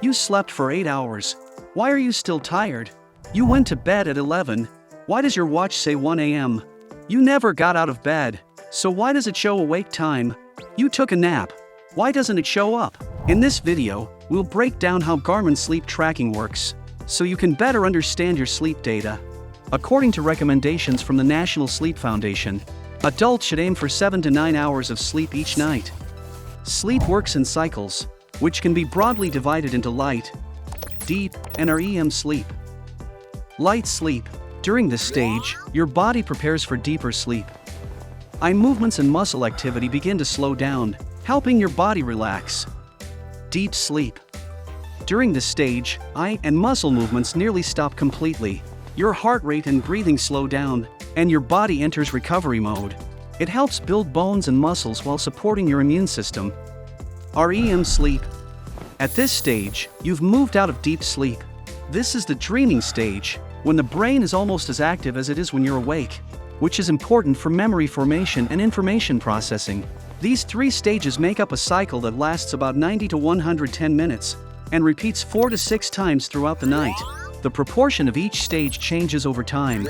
You slept for 8 hours. Why are you still tired? You went to bed at 11. Why does your watch say 1 a.m.? You never got out of bed. So why does it show awake time? You took a nap. Why doesn't it show up? In this video, we'll break down how Garmin Sleep Tracking works, so you can better understand your sleep data. According to recommendations from the National Sleep Foundation, adults should aim for 7 to 9 hours of sleep each night. Sleep works in cycles, which can be broadly divided into light, deep, and REM sleep. Light sleep. During this stage, your body prepares for deeper sleep. Eye movements and muscle activity begin to slow down, helping your body relax. Deep sleep. During this stage, eye and muscle movements nearly stop completely. Your heart rate and breathing slow down, and your body enters recovery mode. It helps build bones and muscles while supporting your immune system. REM sleep. At this stage, you've moved out of deep sleep. This is the dreaming stage, when the brain is almost as active as it is when you're awake, which is important for memory formation and information processing. These 3 stages make up a cycle that lasts about 90 to 110 minutes and repeats 4 to 6 times throughout the night. The proportion of each stage changes over time.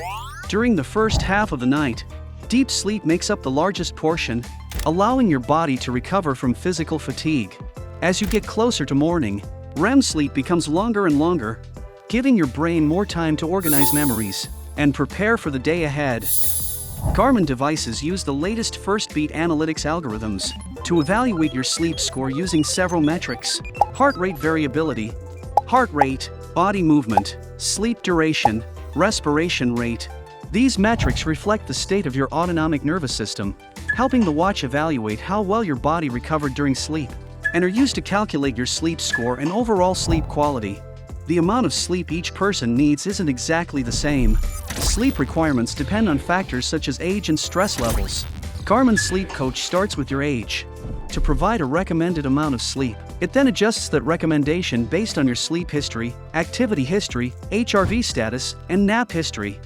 During the first half of the night, deep sleep makes up the largest portion, allowing your body to recover from physical fatigue. As you get closer to morning, REM sleep becomes longer and longer, giving your brain more time to organize memories and prepare for the day ahead. Garmin devices use the latest first-beat analytics algorithms to evaluate your sleep score using several metrics: heart rate variability, heart rate, body movement, sleep duration, respiration rate. These metrics reflect the state of your autonomic nervous system, helping the watch evaluate how well your body recovered during sleep, and are used to calculate your sleep score and overall sleep quality. The amount of sleep each person needs isn't exactly the same. Sleep requirements depend on factors such as age and stress levels. Garmin Sleep Coach starts with your age to provide a recommended amount of sleep. It then adjusts that recommendation based on your sleep history, activity history, HRV status, and nap history.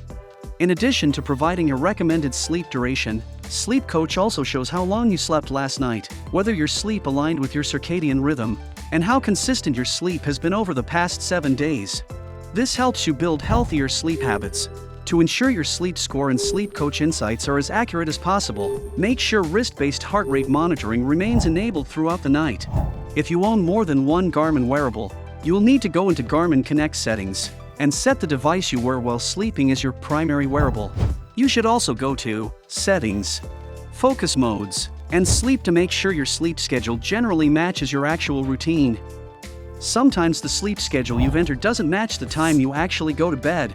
In addition to providing a recommended sleep duration, Sleep Coach also shows how long you slept last night, whether your sleep aligned with your circadian rhythm, and how consistent your sleep has been over the past 7 days. This helps you build healthier sleep habits. To ensure your sleep score and Sleep Coach insights are as accurate as possible, make sure wrist-based heart rate monitoring remains enabled throughout the night. If you own more than one Garmin wearable, you'll need to go into Garmin Connect settings and set the device you wear while sleeping as your primary wearable. You should also go to Settings, Focus Modes, and Sleep to make sure your sleep schedule generally matches your actual routine. Sometimes the sleep schedule you've entered doesn't match the time you actually go to bed,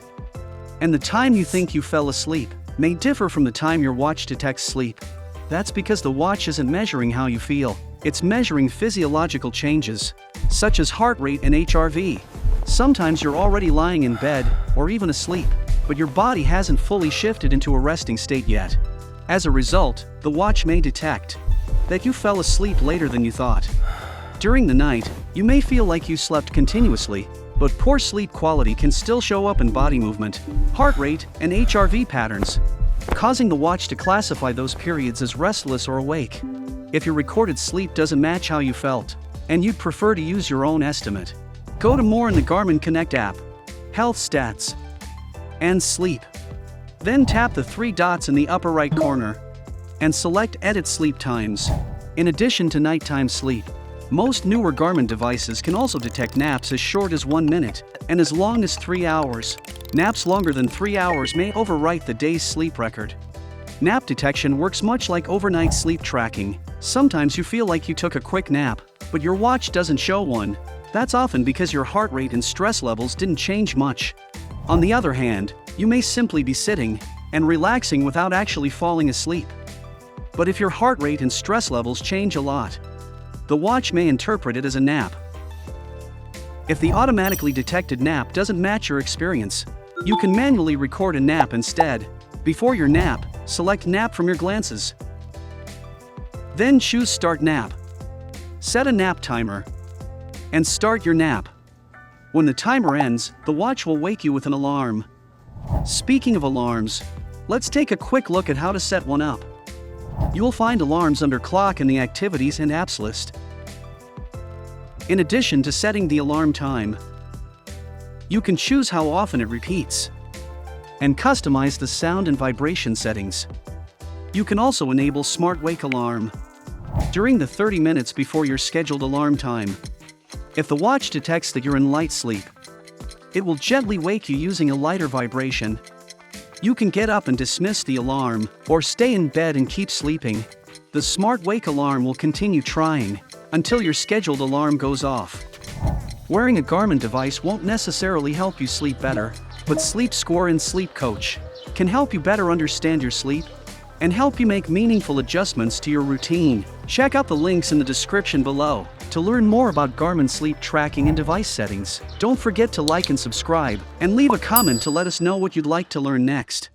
and the time you think you fell asleep may differ from the time your watch detects sleep. That's because the watch isn't measuring how you feel, it's measuring physiological changes, such as heart rate and HRV. Sometimes you're already lying in bed, or even asleep, but your body hasn't fully shifted into a resting state yet. As a result, the watch may detect that you fell asleep later than you thought. During the night, you may feel like you slept continuously, but poor sleep quality can still show up in body movement, heart rate, and HRV patterns, causing the watch to classify those periods as restless or awake. If your recorded sleep doesn't match how you felt, and you'd prefer to use your own estimate, go to More in the Garmin Connect app, Health Stats, and Sleep. Then tap the 3 dots in the upper right corner and select Edit Sleep Times. In addition to nighttime sleep, most newer Garmin devices can also detect naps as short as 1 minute and as long as 3 hours. Naps longer than 3 hours may overwrite the day's sleep record. Nap detection works much like overnight sleep tracking. Sometimes you feel like you took a quick nap, but your watch doesn't show one. That's often because your heart rate and stress levels didn't change much. On the other hand, you may simply be sitting and relaxing without actually falling asleep. But if your heart rate and stress levels change a lot, the watch may interpret it as a nap. If the automatically detected nap doesn't match your experience, you can manually record a nap instead. Before your nap, select Nap from your glances. Then choose Start Nap. Set a nap timer and start your nap. When the timer ends, the watch will wake you with an alarm. Speaking of alarms, let's take a quick look at how to set one up. You will find alarms under Clock in the Activities and Apps list. In addition to setting the alarm time, you can choose how often it repeats and customize the sound and vibration settings. You can also enable Smart Wake Alarm during the 30 minutes before your scheduled alarm time. If the watch detects that you're in light sleep, it will gently wake you using a lighter vibration. You can get up and dismiss the alarm, or stay in bed and keep sleeping. The Smart Wake Alarm will continue trying until your scheduled alarm goes off. Wearing a Garmin device won't necessarily help you sleep better, but Sleep Score and Sleep Coach can help you better understand your sleep and help you make meaningful adjustments to your routine. Check out the links in the description below to learn more about Garmin sleep tracking and device settings. Don't forget to like and subscribe, and leave a comment to let us know what you'd like to learn next.